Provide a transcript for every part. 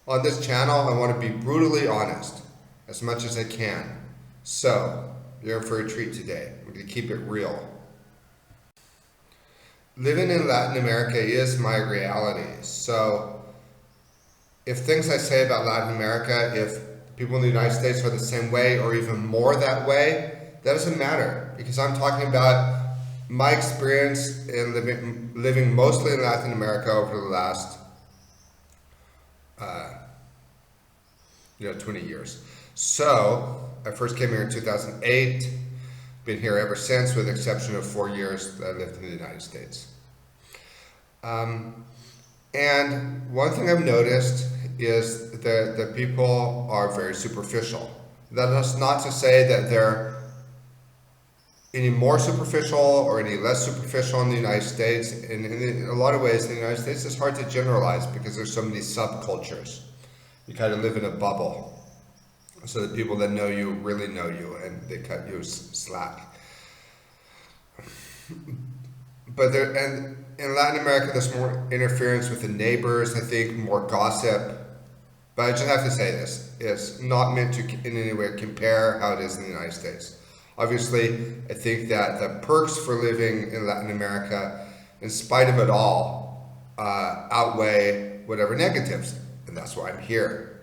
On this channel, I want to be brutally honest as much as I can. So, you're in for a treat today. I'm going to keep it real. Living in Latin America is my reality. So, if things I say about Latin America, if people in the United States are the same way or even more that way, that doesn't matter because I'm talking about my experience in living mostly in Latin America over the last 20 years. So I first came here in 2008, been here ever since with the exception of 4 years that I lived in the United States. And one thing I've noticed is that people are very superficial. That's not to say that they're any more superficial or any less superficial in the United States. In a lot of ways, in the United States, it's hard to generalize because there's so many subcultures. You kind of live in a bubble. So the people that know you really know you and they cut you slack. But in Latin America, there's more interference with the neighbors, I think, more gossip. But I just have to say this, it's not meant to in any way compare how it is in the United States. Obviously, I think that the perks for living in Latin America, in spite of it all, outweigh whatever negatives. And that's why I'm here.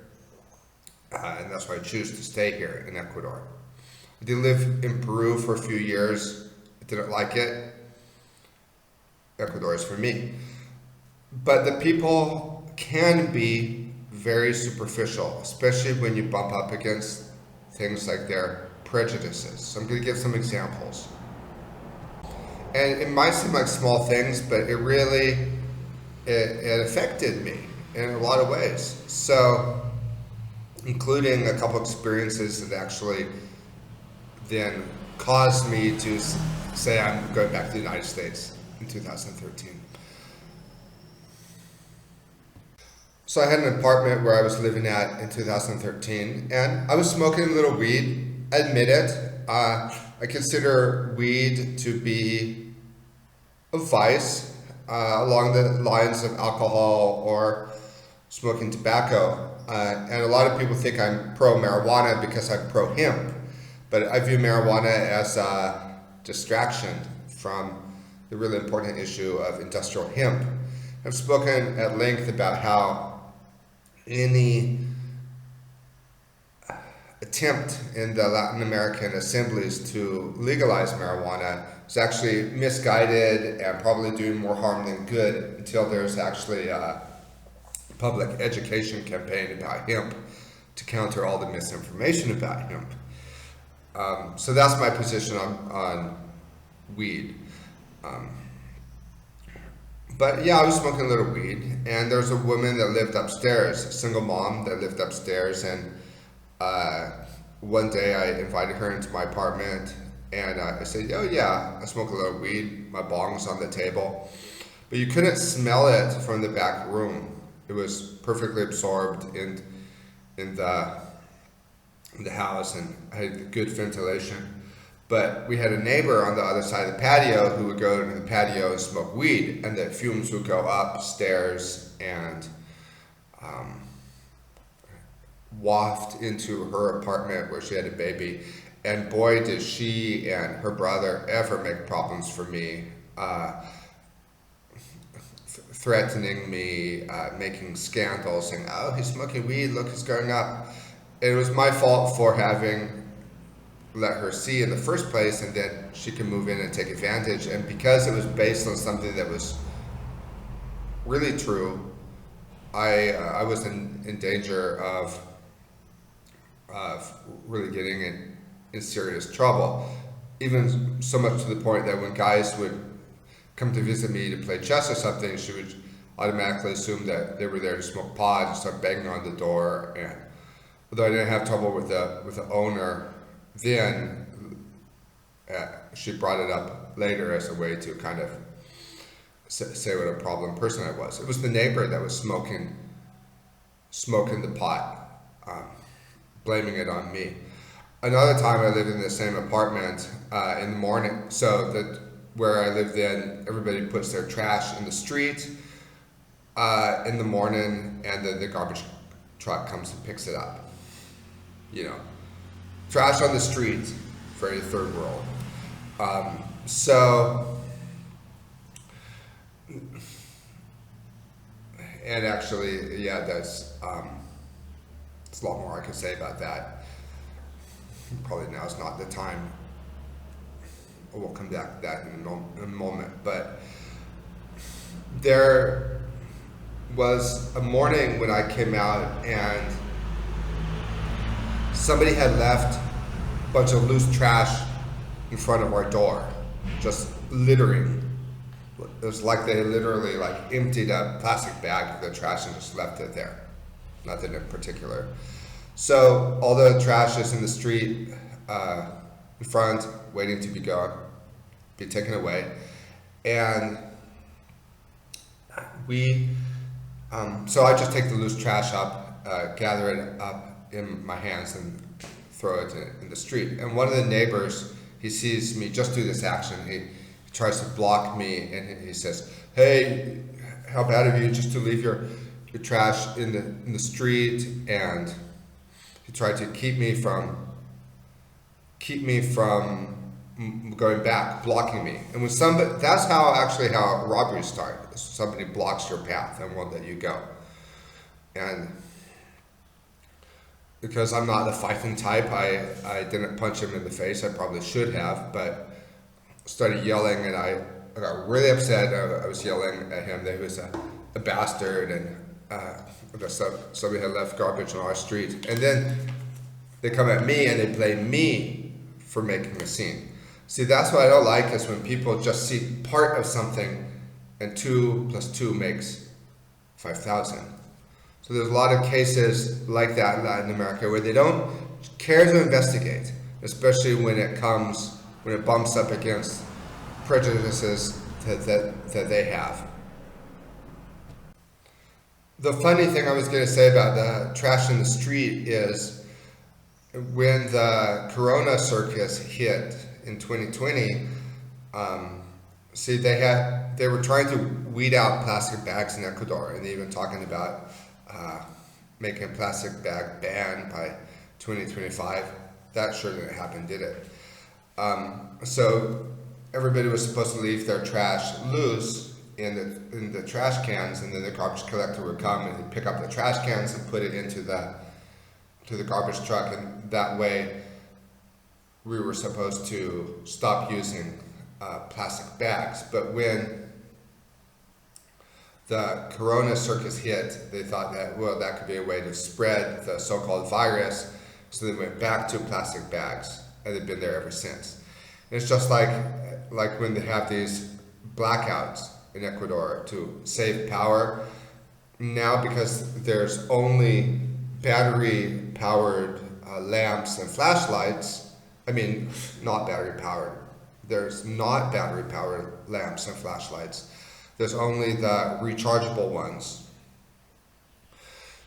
And that's why I choose to stay here in Ecuador. I did live in Peru for a few years. I didn't like it. Ecuador is for me. But the people can be very superficial, especially when you bump up against things like their prejudices. So I'm going to give some examples. And it might seem like small things, but it affected me in a lot of ways. So, including a couple experiences that actually then caused me to say I'm going back to the United States in 2013. So I had an apartment where I was living at in 2013, and I was smoking a little weed. I admit it. I consider weed to be a vice along the lines of alcohol or smoking tobacco. And a lot of people think I'm pro-marijuana because I'm pro-hemp. But I view marijuana as a distraction from the really important issue of industrial hemp. I've spoken at length about how any attempt in the Latin American assemblies to legalize marijuana is actually misguided and probably doing more harm than good until there's actually a public education campaign about hemp to counter all the misinformation about hemp. So that's my position on weed. But yeah, I was smoking a little weed, and there was a woman that lived upstairs, a single mom that lived upstairs, and one day I invited her into my apartment, and I said, oh yeah, I smoke a little weed, my bong's on the table. But you couldn't smell it from the back room. It was perfectly absorbed in the house, and I had good ventilation. But we had a neighbor on the other side of the patio who would go to the patio and smoke weed, and the fumes would go upstairs and waft into her apartment where she had a baby. And boy, did she and her brother ever make problems for me, threatening me, making scandals, saying, oh, he's smoking weed, look, he's going up. It was my fault for having let her see in the first place, and then she can move in and take advantage. And because it was based on something that was really true, I was in danger of really getting in serious trouble. Even so much to the point that when guys would come to visit me to play chess or something, she would automatically assume that they were there to smoke pot and start banging on the door. And although I didn't have trouble with the owner then, she brought it up later as a way to kind of say what a problem person I was. It was the neighbor that was smoking the pot, blaming it on me. Another time I lived in the same apartment in the morning, so that where I lived in, everybody puts their trash in the street in the morning, and then the garbage truck comes and picks it up. You know, trash on the streets, very third world. And actually, yeah, there's a lot more I could say about that. Probably now is not the time. We'll come back to that in a moment. But there was a morning when I came out and somebody had left a bunch of loose trash in front of our door, just littering. It was like they literally emptied a plastic bag of the trash and just left it there. Nothing in particular. So all the trash is in the street in front, waiting to be taken away. And so I just take the loose trash up, gather it up in my hands and throw it in the street. And one of the neighbors, he sees me just do this action. He tries to block me and he says, "Hey, how bad of you just to leave your trash in the street?" And he tried to keep me from going back, blocking me. And that's how robberies start. Somebody blocks your path and won't let you go. And because I'm not the fighting type, I didn't punch him in the face. I probably should have, but started yelling, and I got really upset. I was yelling at him that he was a bastard, and somebody had left garbage on our street. And then they come at me and they blame me for making a scene. See, that's what I don't like, is when people just see part of something and 2 + 2 makes 5,000. So there's a lot of cases like that in Latin America where they don't care to investigate, especially when it bumps up against prejudices that they have. The funny thing I was going to say about the trash in the street is when the Corona circus hit in 2020, they were trying to weed out plastic bags in Ecuador, and even talking about making a plastic bag ban by 2025. That sure didn't happen, did it? So everybody was supposed to leave their trash loose in the trash cans, and then the garbage collector would come and pick up the trash cans and put it into the garbage truck, and that way we were supposed to stop using plastic bags. But when the Corona circus hit, they thought that could be a way to spread the so-called virus, so they went back to plastic bags, and they've been there ever since. And it's just like when they have these blackouts in Ecuador to save power. Now, because there's only battery-powered lamps and flashlights, not battery-powered. There's not battery-powered lamps and flashlights. There's only the rechargeable ones.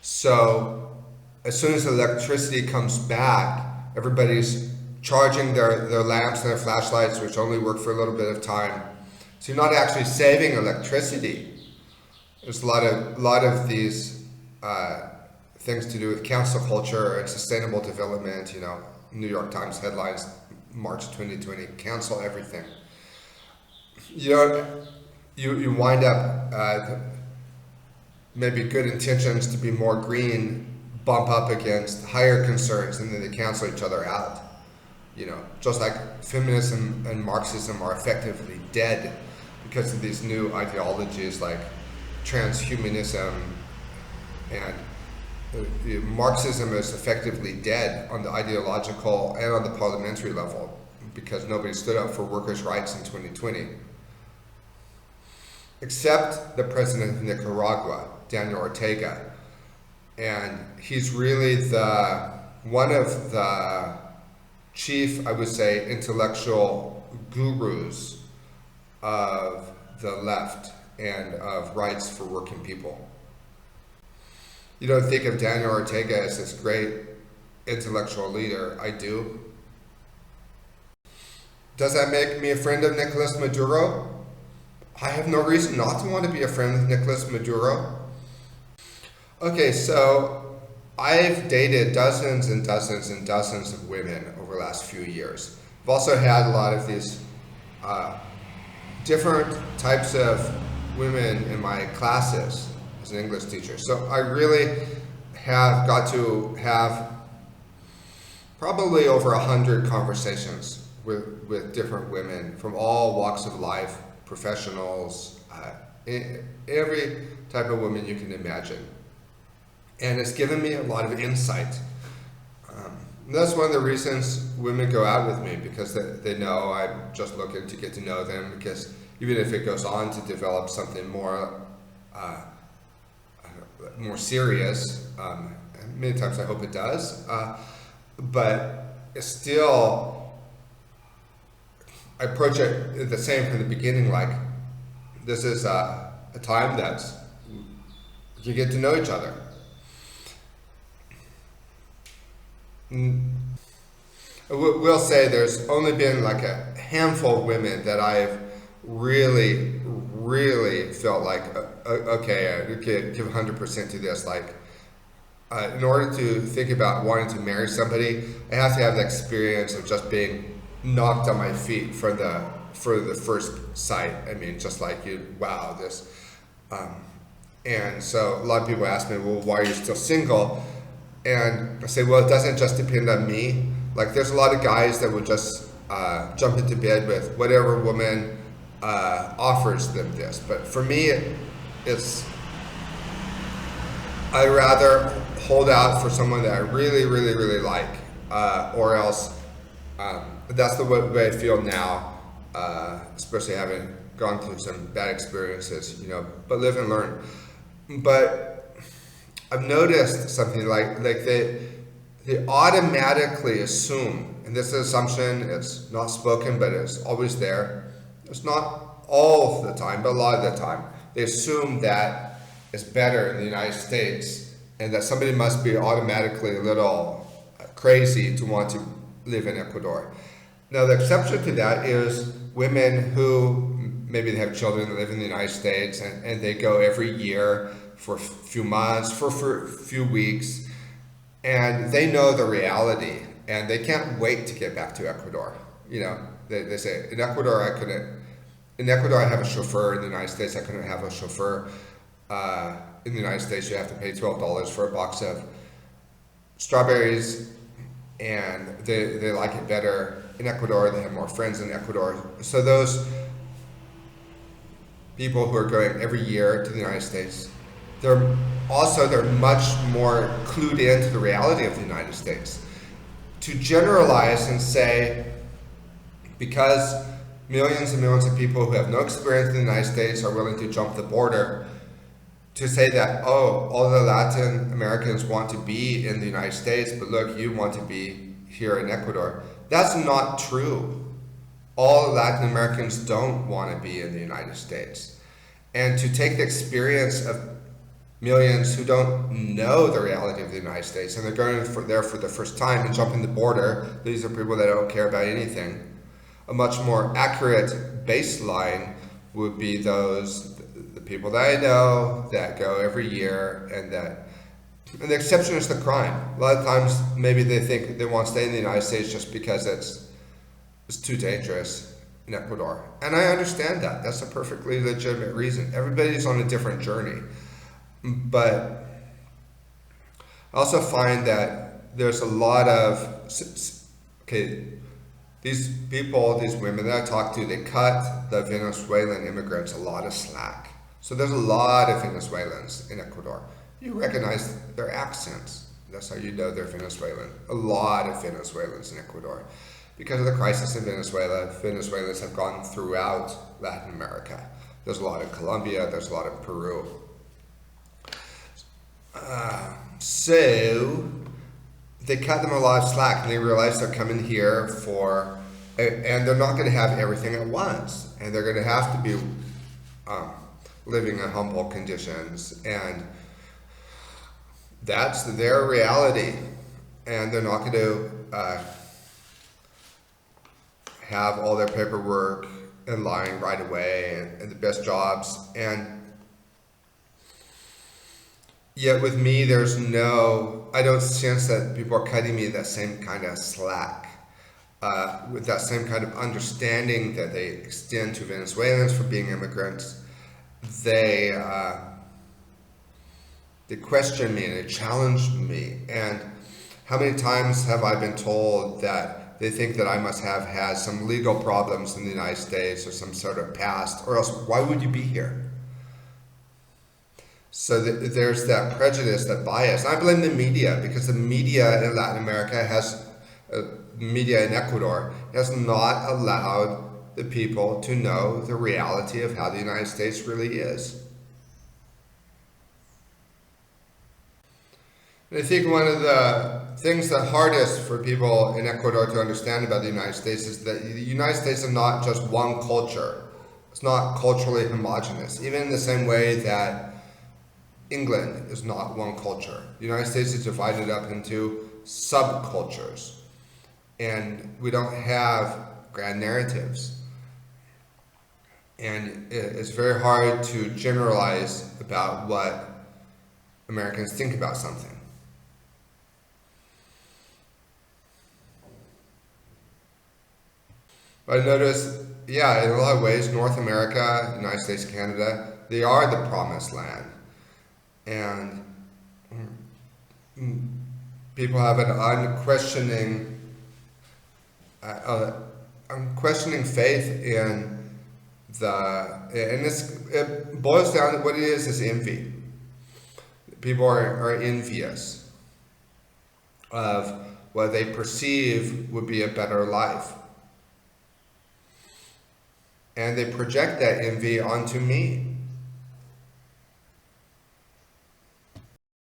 So as soon as electricity comes back, everybody's charging their lamps and their flashlights, which only work for a little bit of time. So you're not actually saving electricity. There's a lot of these things to do with cancel culture and sustainable development. New York Times headlines, March 2020, cancel everything. You wind up maybe good intentions to be more green bump up against higher concerns, and then they cancel each other out. Just like feminism and Marxism are effectively dead because of these new ideologies like transhumanism, and Marxism is effectively dead on the ideological and on the parliamentary level because nobody stood up for workers' rights in 2020. Except the president of Nicaragua, Daniel Ortega. And he's really one of the chief, I would say, intellectual gurus of the left and of rights for working people. You don't think of Daniel Ortega as this great intellectual leader. I do. Does that make me a friend of Nicolas Maduro? I have no reason not to want to be a friend with Nicolas Maduro. Okay, so I've dated dozens and dozens and dozens of women over the last few years. I've also had a lot of these uh, different types of women in my classes as an English teacher. So I really have got to have probably over 100 conversations with different women from all walks of life, professionals, every type of woman you can imagine. And it's given me a lot of insight. That's one of the reasons women go out with me, because they know I'm just looking to get to know them, because even if it goes on to develop something more more serious, many times I hope it does, but it's still, I approach it the same from the beginning, like this is a time that's, you get to know each other. We'll say there's only been like a handful of women that I've really, really felt like, okay, I could give 100% to this. Like, in order to think about wanting to marry somebody, I have to have the experience of just being knocked on my feet for the first sight. I mean, just like you, wow, this. And so a lot of people ask me, well, why are you still single? And I say, well, it doesn't just depend on me. Like, there's a lot of guys that would just jump into bed with whatever woman offers them this. But for me, it's, I'd rather hold out for someone that I really, really, really like, or else that's the way I feel now, especially having gone through some bad experiences, you know, but live and learn. But I've noticed something like they automatically assume, and this assumption, it's not spoken, but it's always there. It's not all the time, but a lot of the time. They assume that it's better in the United States, and that somebody must be automatically a little crazy to want to live in Ecuador. Now, the exception to that is women who maybe they have children that live in the United States, and they go every year for a few months, for a few weeks, and they know the reality, and they can't wait to get back to Ecuador. You know, they say, in Ecuador I have a chauffeur. In the United States, I couldn't have a chauffeur. In the United States, you have to pay $12 for a box of strawberries, and they like it better in Ecuador. They have more friends in Ecuador. So those people who are going every year to the United States, they're much more clued into the reality of the United States. To generalize and say, because millions and millions of people who have no experience in the United States are willing to jump the border, to say that, oh, all the Latin Americans want to be in the United States, but look, you want to be here in Ecuador. That's not true. All Latin Americans don't want to be in the United States. And to take the experience of millions who don't know the reality of the United States, and they're going there for the first time and jumping the border, these are people that don't care about anything. A much more accurate baseline would be the people that I know that go every year, and the exception is the crime. A lot of times maybe they think they want to stay in the United States just because it's too dangerous in Ecuador. And I understand that. That's a perfectly legitimate reason. Everybody's on a different journey. But I also find that there's a lot of, these people, these women that I talk to, they cut the Venezuelan immigrants a lot of slack. So there's a lot of Venezuelans in Ecuador. You recognize their accents. That's how you know they're Venezuelan. A lot of Venezuelans in Ecuador. Because of the crisis in Venezuela, Venezuelans have gone throughout Latin America. There's a lot in Colombia, there's a lot in Peru. So they cut them a lot of slack, and they realize they're coming here and they're not going to have everything at once, and they're going to have to be living in humble conditions, and that's their reality, and they're not going to have all their paperwork in line right away and the best jobs. And Yet with me, I don't sense that people are cutting me that same kind of slack. With that same kind of understanding that they extend to Venezuelans for being immigrants, they they question me and they challenge me. And how many times have I been told that they think that I must have had some legal problems in the United States or some sort of past, or else why would you be here? So there's that prejudice, that bias. I blame the media because the media in Latin America media in Ecuador has not allowed the people to know the reality of how the United States really is. And I think one of the things that hardest for people in Ecuador to understand about the United States is that the United States is not just one culture. It's not culturally homogenous, even in the same way that England is not one culture. The United States is divided up into subcultures, and we don't have grand narratives. And it's very hard to generalize about what Americans think about something. But I noticed, yeah, in a lot of ways, North America, United States, Canada, they are the promised land. And people have an unquestioning faith in and it boils down to what it is envy. People are envious of what they perceive would be a better life. And they project that envy onto me.